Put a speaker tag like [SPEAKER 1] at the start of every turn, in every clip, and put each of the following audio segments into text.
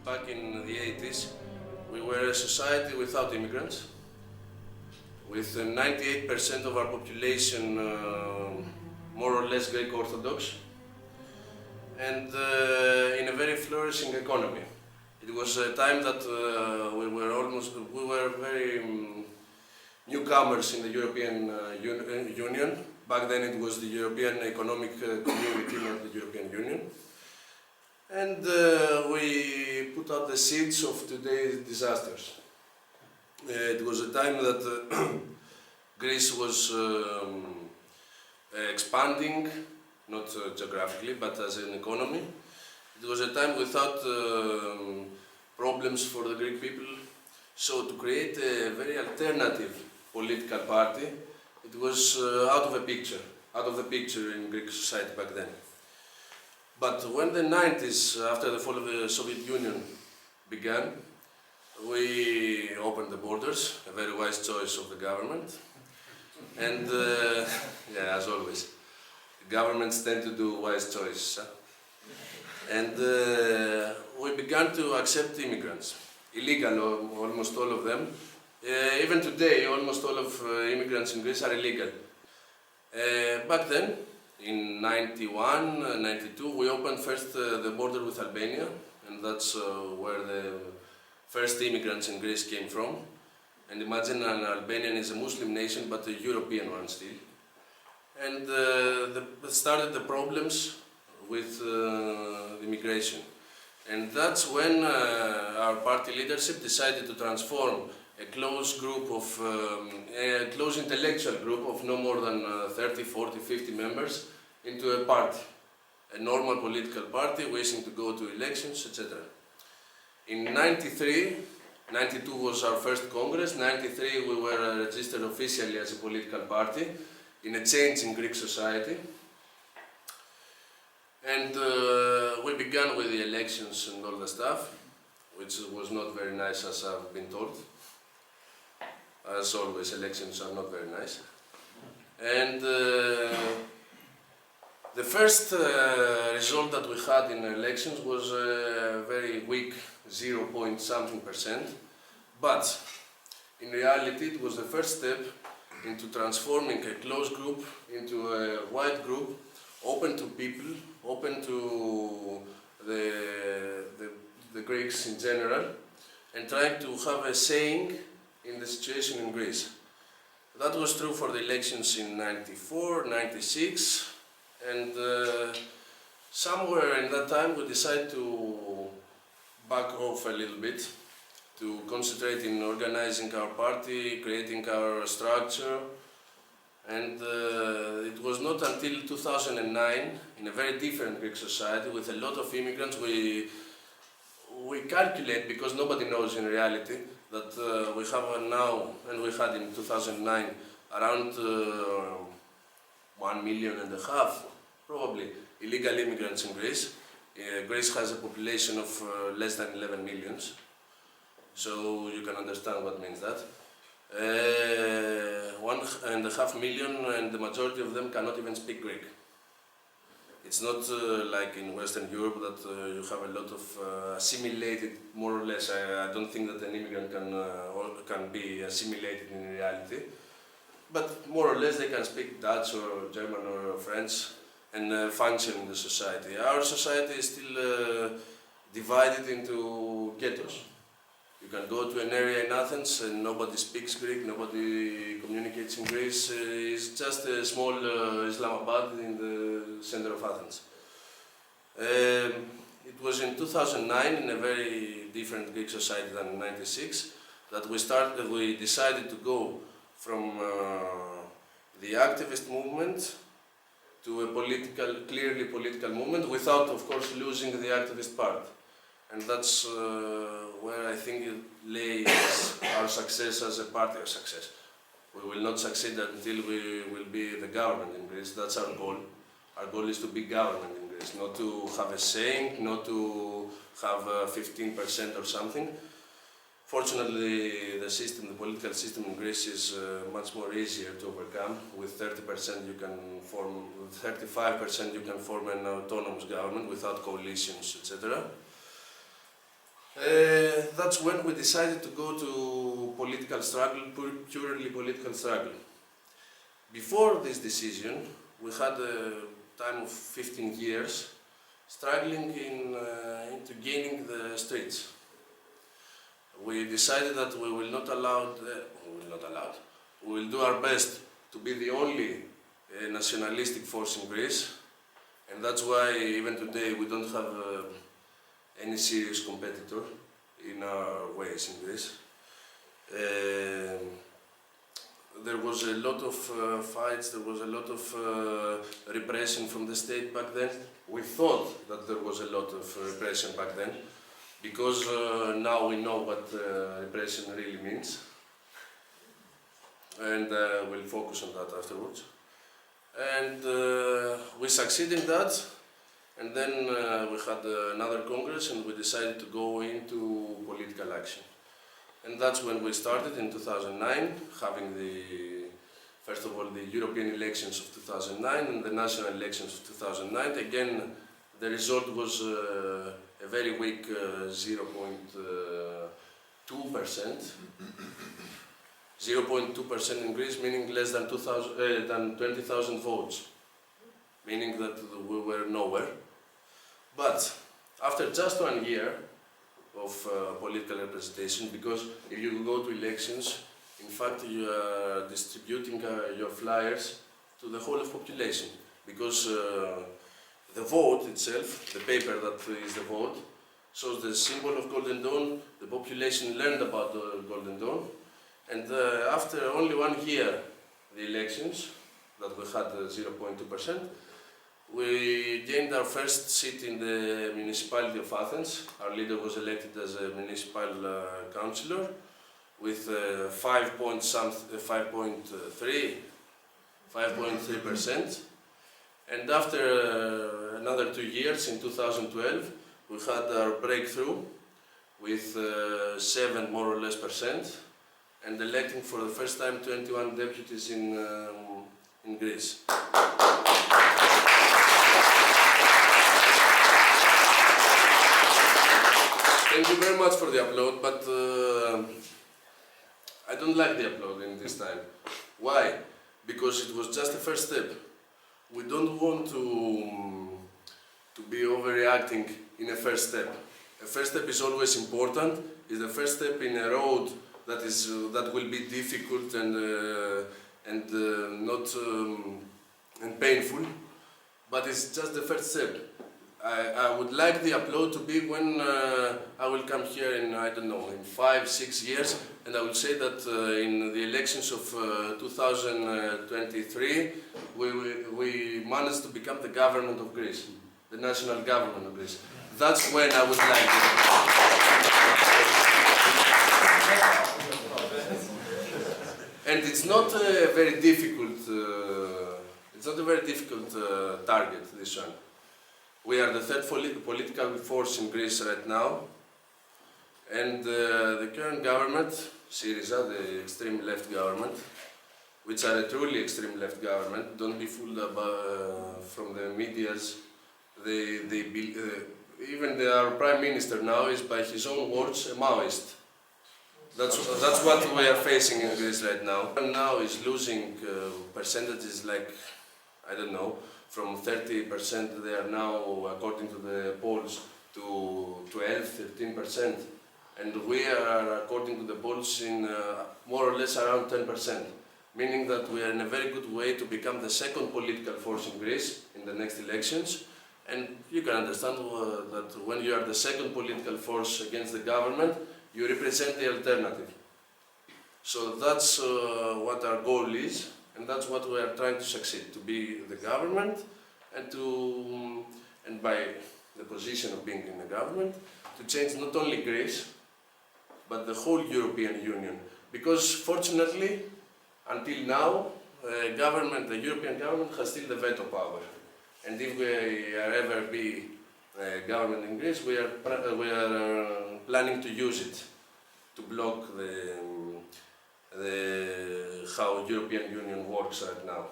[SPEAKER 1] back in the 80s, we were a society without immigrants, with 98% of our population more or less Greek Orthodox, and in a very flourishing economy. It was a time that we were very newcomers in the European Union. Back then it was the European Economic Community, not the European Union. And we put out the seeds of today's disasters. It was a time that Greece was expanding, not geographically, but as an economy. It was a time without problems for the Greek people. So to create a very alternative political party, it was out of the picture in Greek society back then. But when the 90s, after the fall of the Soviet Union began, we opened the borders, a very wise choice of the government. And, yeah, as always, governments tend to do wise choices. Huh? And we began to accept immigrants, illegal, almost all of them. Even today, almost all of immigrants in Greece are illegal. Back then, in 91, 92, we opened first the border with Albania, and that's where the first immigrants in Greece came from. And imagine an Albanian is a Muslim nation, but a European one still. And started the problems with immigration. And that's when our party leadership decided to transform a close group of, a close intellectual group of no more than 30, 40, 50 members into a party, a normal political party wishing to go to elections, etc. In 93, 92 was our first Congress, 93 we were registered officially as a political party in a change in Greek society. And we began with the elections and all the stuff, which was not very nice, as I've been told. As always, elections are not very nice. And the first result that we had in elections was a very weak 0 point something %. But in reality, it was the first step into transforming a closed group into a wide group, open to people, open to the Greeks in general, and trying to have a saying in the situation in Greece. That was true for the elections in 94, 96, and somewhere in that time we decided to back off a little bit, to concentrate in organizing our party, creating our structure. And it was not until 2009, in a very different Greek society, with a lot of immigrants, we calculate, because nobody knows in reality, that we have now, and we had in 2009, around 1.5 million, probably, illegal immigrants in Greece. Greece has a population of less than 11 millions, so you can understand what means that. 1.5 million, and the majority of them cannot even speak Greek. It's not like in Western Europe that you have a lot of assimilated, more or less. I don't think that an immigrant can be assimilated in reality, but more or less they can speak Dutch or German or French and function in the society. Our society is still divided into ghettos. You can go to an area in Athens and nobody speaks Greek, nobody communicates in Greece. It's just a small Islamabad in the center of Athens. It was in 2009, in a very different Greek society than in 96, that we decided to go from the activist movement to a clearly political movement, without, of course, losing the activist part. And that's where I think it lays our success as a party of success. We will not succeed until we will be the government in Greece. That's our goal. Our goal is to be government in Greece, not to have a saying, not to have 15% or something. Fortunately, the political system in Greece is much more easier to overcome. With 30% you can form, with 35% you can form an autonomous government without coalitions, etc. That's when we decided to go to political struggle, purely political struggle. Before this decision, we had a time of 15 years struggling into gaining the streets. We decided that we will not allow, we will do our best to be the only nationalistic force in Greece, and that's why even today we don't have any serious competitor in our ways in Greece. There was a lot of fights, there was a lot of repression from the state back then. We thought that there was a lot of repression back then, because now we know what repression really means. And we'll focus on that afterwards. And we succeeded in that, and then we had another Congress and we decided to go into political action. And that's when we started in 2009, having first of all, the European elections of 2009 and the national elections of 2009. Again, the result was a very weak 0.2%. 0.2% in Greece, meaning less than 20,000 votes, meaning that we were nowhere. But after just 1 year of political representation, because if you go to elections, in fact you are distributing your flyers to the whole of population, because the vote itself, the paper that is the vote, shows the symbol of Golden Dawn. The population learned about the Golden Dawn, and after only 1 year, the elections, that we had 0.2%, we gained our first seat in the municipality of Athens. Our leader was elected as a municipal councillor with 5.3%. And after another 2 years, in 2012, we had our breakthrough with 7 more or less percent, and electing for the first time 21 deputies in Greece. Thank you very much for the applaud, but I don't like the applaud in this time. Why? Because it was just the first step. We don't want to be overreacting in a first step. A first step is always important. It's the first step in a road that will be difficult and painful, but it's just the first step. I would like the applaud to be when I will come here in, I don't know, in 5-6 years, and I will say that in the elections of 2023 we managed to become the government of Greece, the national government of Greece. That's when I would like it. And it's not a very difficult, target, this one. We are the third political force in Greece right now, and the current government, Syriza, the extreme left government, which are a truly extreme left government, don't be fooled from the medias. Even our Prime Minister now is, by his own words, a Maoist. That's what we are facing in Greece right now. And now is losing percentages like, I don't know, from 30% they are now, according to the polls, to 12-13%. And we are, according to the polls, in more or less around 10%. Meaning that we are in a very good way to become the second political force in Greece in the next elections. And you can understand that when you are the second political force against the government, you represent the alternative. So that's what our goal is, and that's what we are trying to succeed, to be the government, and by the position of being in the government, to change not only Greece, but the whole European Union. Because fortunately, until now, the European government has still the veto power. And if we are ever be government in Greece, we are planning to use it to block how European Union works right now.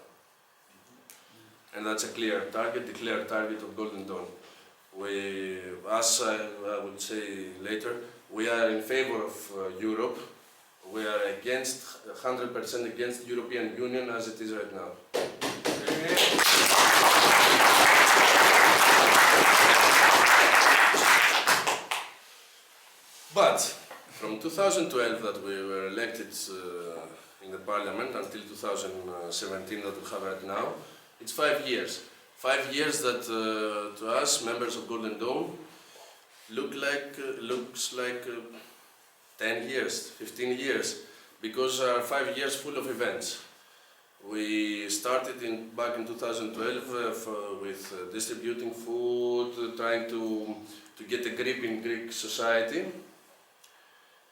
[SPEAKER 1] And that's a clear target, the clear target of Golden Dawn. As will say later, we are in favor of Europe. We are against, 100% against the European Union as it is right now. But from 2012 that we were elected in the parliament until 2017 that we have right now, it's 5 years. 5 years that to us, members of Golden Dome, looks like 10 years, 15 years, because our 5 years full of events. We started back in 2012 with distributing food, trying to get a grip in Greek society.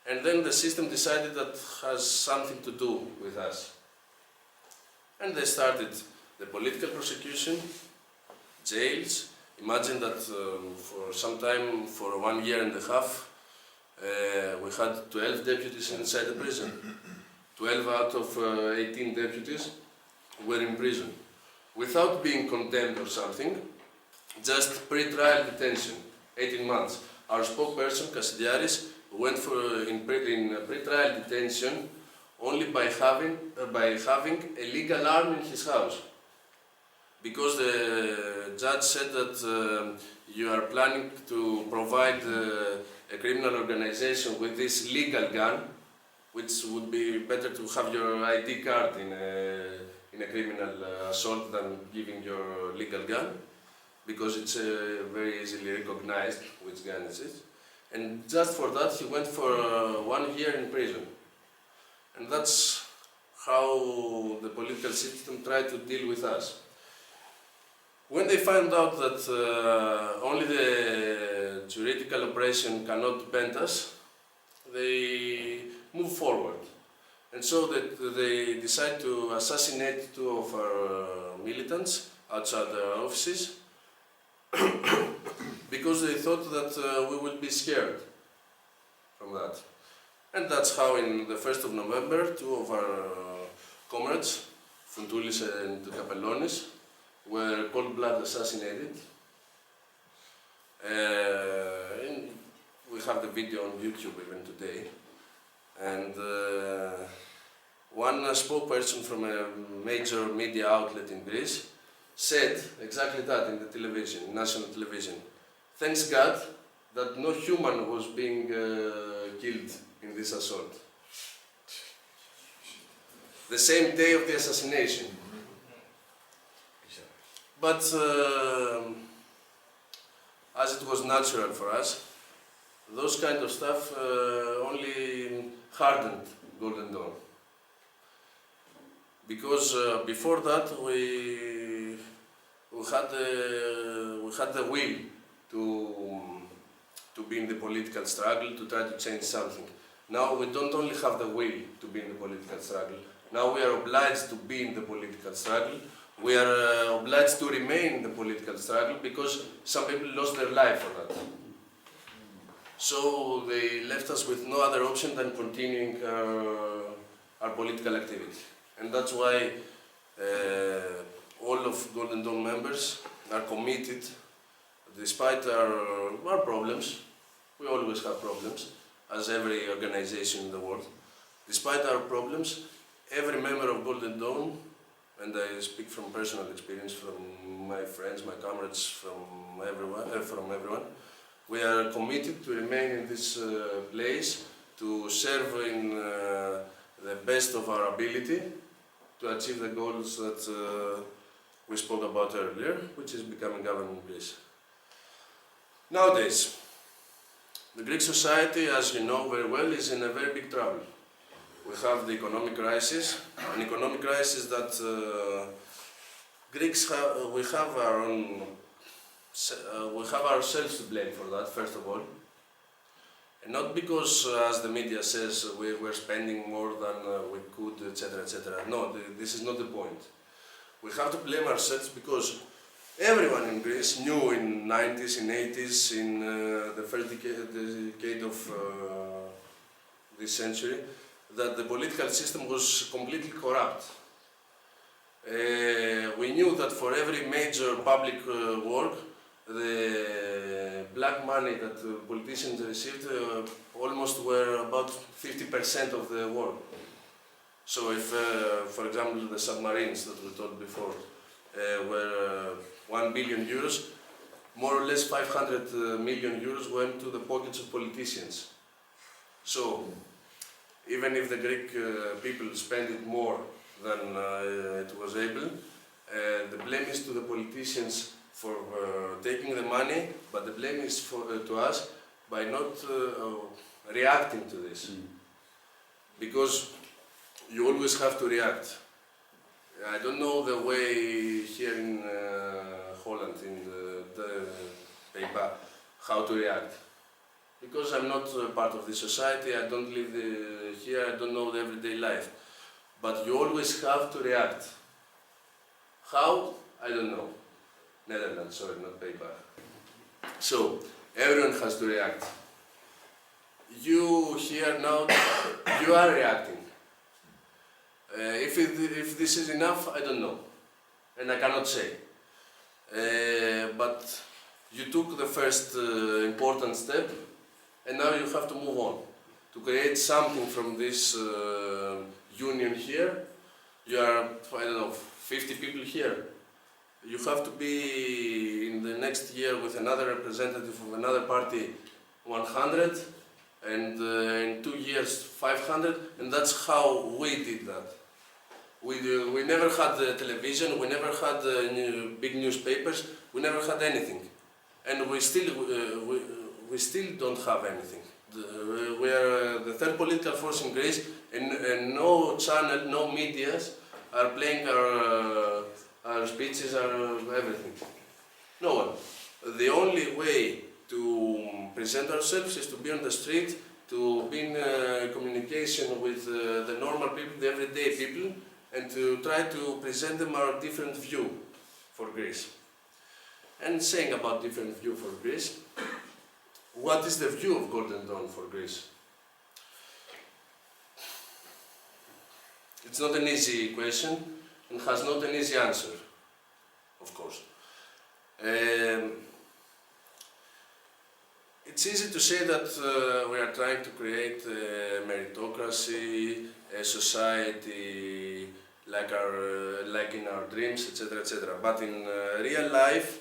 [SPEAKER 1] And then the system decided that has something to do with us. And they started the political prosecution, jails. Imagine that for some time, for 1 year and a half, we had 12 deputies inside the prison. 12 out of 18 deputies were in prison, without being condemned or something, just pre-trial detention, 18 months. Our spokesperson, Kassidiaris, went in pre-trial detention only by having a legal arm in his house. Because the judge said that you are planning to provide a criminal organization with this legal gun, which would be better to have your ID card in a criminal assault than giving your legal gun, because it's very easily recognized which gun it is. And just for that he went for 1 year in prison. And that's how the political system tried to deal with us. When they found out that only the juridical operation cannot bend us, they moved forward. And so they decided to assassinate 2 of our militants outside their offices because they thought that we would be scared from that. And that's how in the 1st of November, 2 of our comrades, Thule and Kapellonis, were cold-blood assassinated. We have the video on YouTube even today. And one spokesperson from a major media outlet in Greece said exactly that in the television, national television. Thanks God that no human was being killed in this assault. The same day of the assassination. But as it was natural for us, those kind of stuff only hardened Golden Dawn. Because before that we had the will to be in the political struggle, to try to change something. Now we don't only have the will to be in the political struggle, now we are obliged to be in the political struggle. We are obliged to remain in the political struggle because some people lost their life for that. So they left us with no other option than continuing our political activity. And that's why all of Golden Dawn members are committed, despite our problems. We always have problems, as every organization in the world. Despite our problems, every member of Golden Dawn, and I speak from personal experience, from my friends, my comrades, from everyone, we are committed to remain in this place, to serve in the best of our ability, to achieve the goals that we spoke about earlier, which is becoming government in Greece. Nowadays, the Greek society, as you know very well, is in a very big trouble. We have the economic crisis, an economic crisis that Greeks we have ourselves to blame for that, first of all. And not because, as the media says, we're spending more than we could, etc., etc. No, this is not the point. We have to blame ourselves because everyone in Greece knew in 90s, in 80s, in the first decade of this century, that the political system was completely corrupt. We knew that for every major public work, the black money that politicians received almost were about 50% of the war. So if, for example, the submarines that we told before were 1 billion euros, more or less 500 million euros went to the pockets of politicians. So even if the Greek people spend it more than it was able, the blame is to the politicians for taking the money, but the blame is to us by not reacting to this. Because you always have to react. I don't know the way here in Holland, in the paper, how to react. Because I'm not part of the society, I don't live here, I don't know the everyday life. But you always have to react. How? I don't know. Netherlands, sorry, not paper. So, everyone has to react. You here now, you are reacting. If this is enough, I don't know. And I cannot say. But you took the first important step, and now you have to move on. To create something from this union here, you are, I don't know, 50 people here. You have to be in the next year with another representative of another party 100, and in 2 years 500, and that's how we did that. We never had television, we never had big newspapers, we never had anything. And we still don't have anything. We are the third political force in Greece, and no channel, no medias are playing our speeches, our everything. No one. The only way to present ourselves is to be on the street, to be in communication with the normal people, the everyday people, and to try to present them our different view for Greece. And saying about different view for Greece, what is the view of Golden Dawn for Greece? It's not an easy question and has not an easy answer, of course. It's easy to say that we are trying to create a meritocracy, a society like in our dreams, etc., etc. But in real life,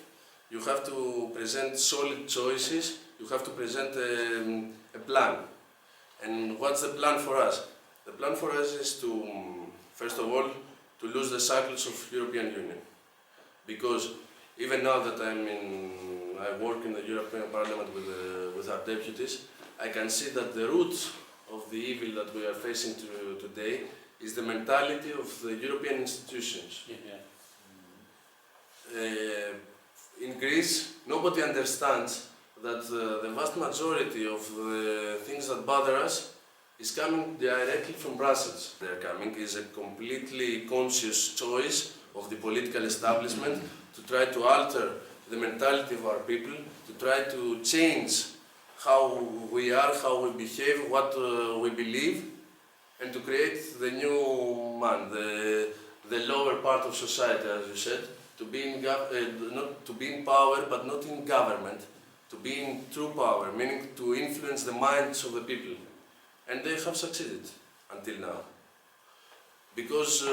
[SPEAKER 1] you have to present solid choices. You have to present a plan. And what's the plan for us? The plan for us is to, first of all, to lose the cycles of European Union. Because even now that I work in the European Parliament with our deputies, I can see that the root of the evil that we are facing today is the mentality of the European institutions. In Greece, nobody understands that the vast majority of the things that bother us is coming directly from Brussels. They're coming is a completely conscious choice of the political establishment to try to alter the mentality of our people, to try to change how we are, how we behave, what we believe, and to create the new man, the lower part of society, as you said, to be not to be in power, but not in government, to be in true power, meaning to influence the minds of the people. And they have succeeded until now. Because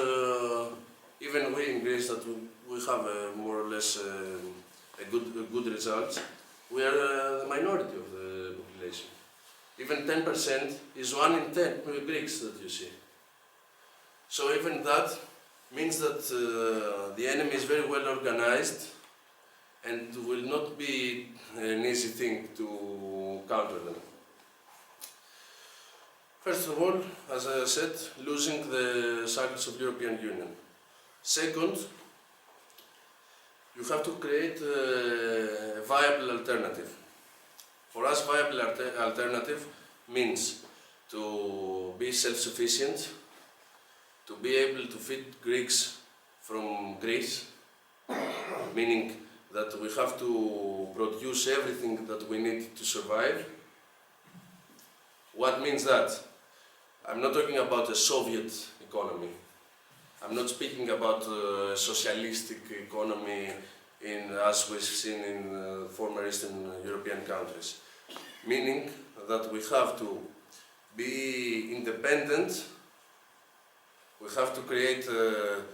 [SPEAKER 1] even we in Greece, that we have more or less a good results, we are the minority of the population. Even 10% is 1 in 10 Greeks that you see. So even that means that the enemy is very well organized and will not be an easy thing to counter them. First of all, as I said, losing the cycles of European Union. Second, you have to create a viable alternative. For us, viable alternative means to be self-sufficient, to be able to feed Greeks from Greece, meaning that we have to produce everything that we need to survive. What means that? I'm not talking about a Soviet economy. I'm not speaking about a socialistic economy as we've seen in former Eastern European countries. Meaning that we have to be independent, we have to create a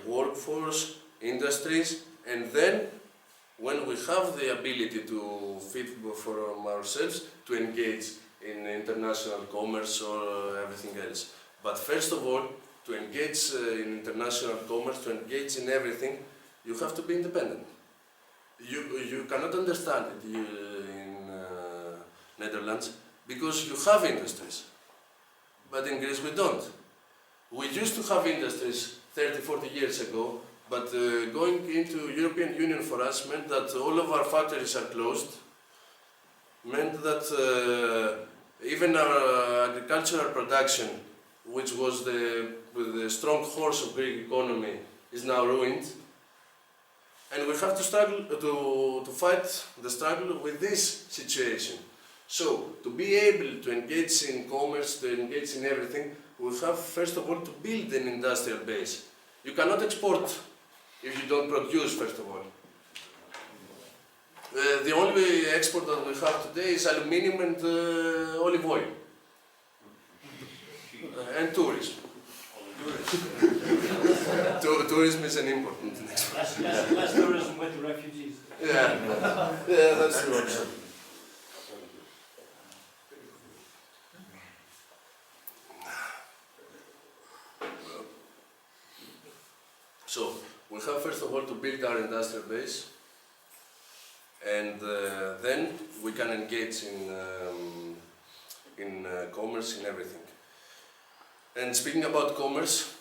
[SPEAKER 1] workforce, industries, and then when we have the ability to feed from ourselves, to engage in international commerce or everything else. But first of all, to engage in international commerce, to engage in everything, you have to be independent. You cannot understand it in Netherlands because you have industries, but in Greece we don't. We used to have industries 30, 40 years ago, but going into European Union for us meant that all of our factories are closed, meant that even our agricultural production, which was the strong horse of Greek economy, is now ruined. And we have to struggle to fight the struggle with this situation. So, to be able to engage in commerce, to engage in everything, we have first of all to build an industrial base. You cannot export if you don't produce, first of all. The only export that we have today is aluminium and olive oil. And tourism. Tourism is an important export.
[SPEAKER 2] Less tourism with the refugees.
[SPEAKER 1] Yeah, that's true also. So, we have first of all to build our industrial base, and then we can engage in commerce, in everything. And speaking about commerce,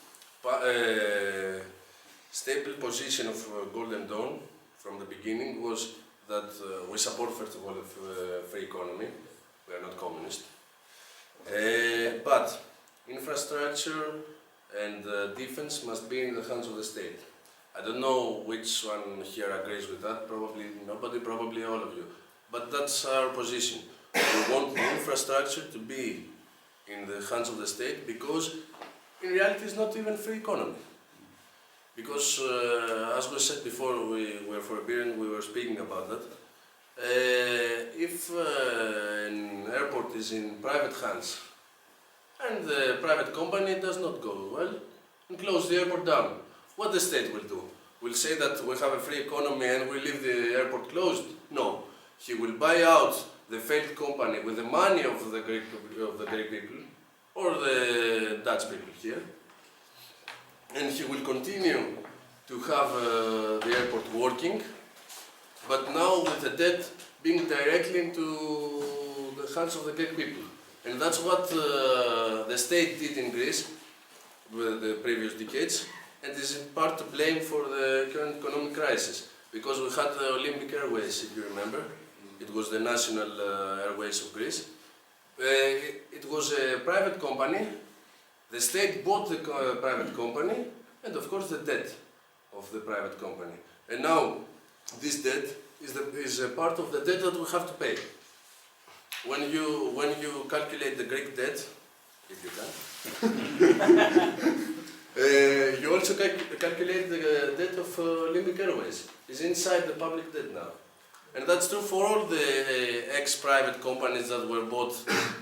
[SPEAKER 1] stable position of Golden Dawn from the beginning was that we support first of all the free economy. We are not communist, but infrastructure and defense must be in the hands of the state. I don't know which one here agrees with that, probably nobody, probably all of you. But that's our position. We want the infrastructure to be in the hands of the state because in reality it's not even free economy. Because as we said before, we were for a beer and we were speaking about that. If an airport is in private hands, and the private company does not go well and close the airport down, what the state will do? Will say that we have a free economy and we leave the airport closed? No. He will buy out the failed company with the money of the Greek people or the Dutch people here, and he will continue to have the airport working, but now with the debt being directly into the hands of the Greek people. And that's what the state did in Greece with the previous decades, and is in part to blame for the current economic crisis. Because we had the Olympic Airways, if you remember. It was the national airways of Greece. It was a private company. The state bought the private company, and of course the debt of the private company. And now this debt is a part of the debt that we have to pay. When you calculate the Greek debt, if you can, you also calculate the debt of Olympic Airways. It's inside the public debt now. And that's true for all the ex-private companies that were bought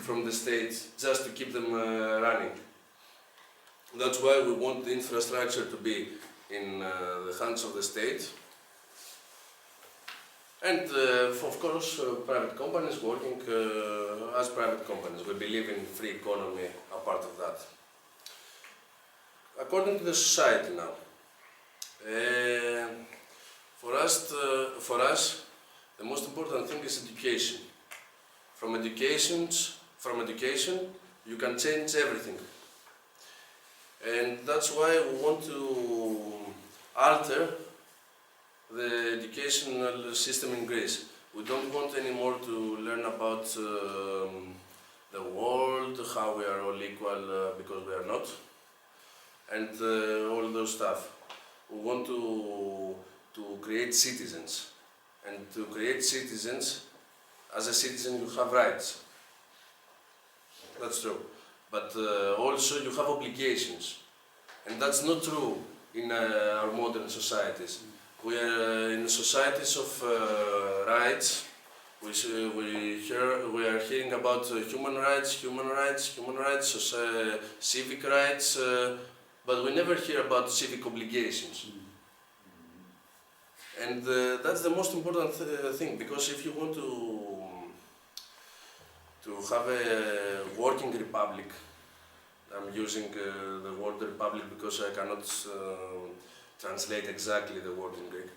[SPEAKER 1] from the states just to keep them running. That's why we want the infrastructure to be in the hands of the state. And of course, private companies working as private companies. We believe in free economy, a part of that. According to the society now, for us, the most important thing is education. From education, you can change everything. And that's why we want to alter the educational system in Greece. We don't want anymore to learn about the world, how we are all equal because we are not, and all those stuff. We want to create citizens, and to create citizens, as a citizen you have rights. That's true. But also you have obligations, and that's not true in our modern societies. We are in societies of rights. We are hearing about human rights, civic rights, but we never hear about civic obligations. And that's the most important thing, because if you want to have a working republic, I'm using the word republic because I cannot translate exactly the word in Greek.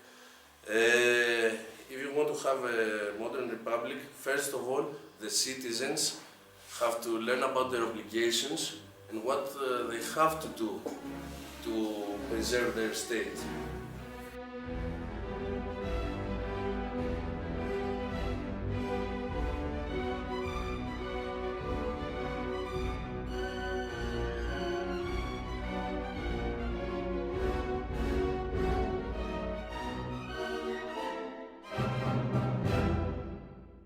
[SPEAKER 1] If you want to have a modern republic, first of all, the citizens have to learn about their obligations and what they have to do to preserve their state.